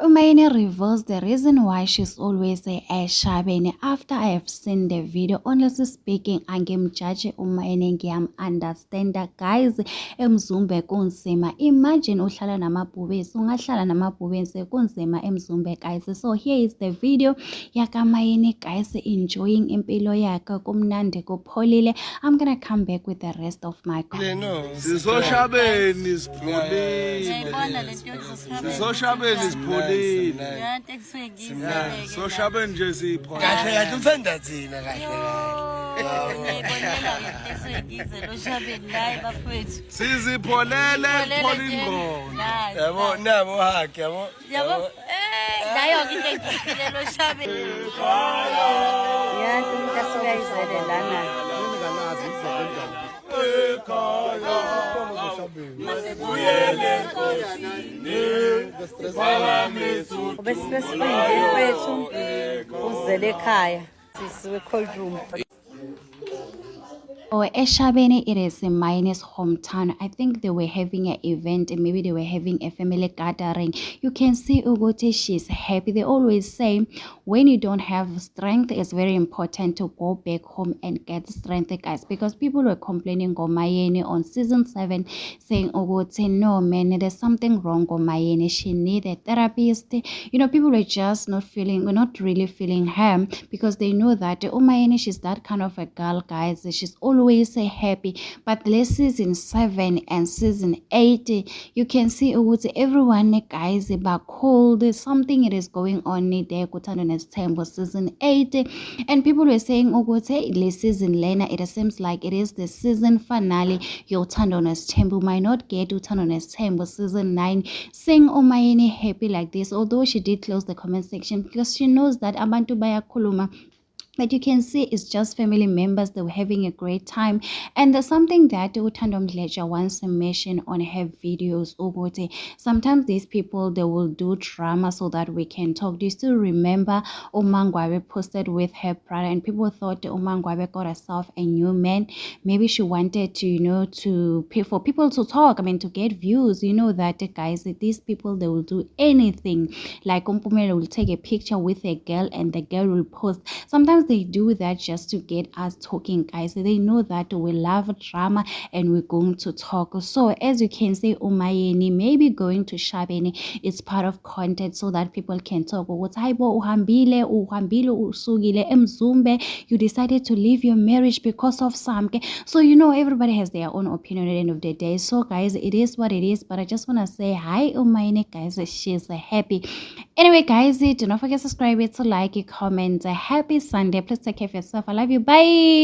Umayeni reveals the reason why she's always eshabeni. After I have seen the video, honestly speaking, angimjudge Umayeni, ngiyam-understand guys. Emzumbe kunzima. Imagine uhlala namabhubesi, ungahlala namabhubesi kunzima emzumbe guys. So here is the video yakaMayeni guys, enjoying impilo yakhe, kumnandi kupholile. I'm gonna come back with the rest of my comments. Sisoshabeni sipholile. Soshabeni nje sipho. Kahle kahle uthanda thina kahle kahle. Sizipholele kuphola ingqondo. Yabo nabo hake yabo. Yabo nayo into eyiphile lo shabeni. Yathi umuntu asukayizalelana. Ubesifundile kwethu uzele ekhaya sisiwe cold room. Or Eshabeni, it is in Mayene's hometown. I think they were having an event, and maybe they were having a family gathering. You can see Ugote, she's happy. They always say when you don't have strength, it's very important to go back home and get strength, guys. Because people were complaining on Mayene on season 7, saying Ugote, no man, there's something wrong with Mayene. She need a therapist. You know, people were just not really feeling her because they know that Mayene, she's that kind of a girl, guys. She's always happy. But last season 7 and season 8, you can see everyone guys about cold, something it is going on there Temple season 8, and people were saying last season Lena, it seems like it is the season finale. Your Tandonas Temple might not get to Tandonas Temple season 9, saying Umayeni happy like this, although she did close the comment section because she knows that Abantu Baya Kuluma. But you can see it's just family members. They were having a great time. And there's something that Utando Mdleja wants to mention on her videos. Sometimes these people, they will do drama so that we can talk. Do you still remember Umangwabe posted with her brother and people thought Umangwabe got herself a new man? Maybe she wanted to, for people to talk, to get views. You know that, guys, these people, they will do anything. Like Umpumela will take a picture with a girl and the girl will post. Sometimes they do that just to get us talking, guys. They know that we love drama and we're going to talk. So as you can see, Umayeni maybe going to Shabeni, it's part of content so that people can talk. You decided to leave your marriage because of Samke. So everybody has their own opinion at the end of the day. So guys, it is what it is. But I just want to say hi Umayeni, guys. She's happy. Anyway, guys, do not forget to subscribe, to like, comment. Happy Sunday. Please take care of yourself. I love you. Bye.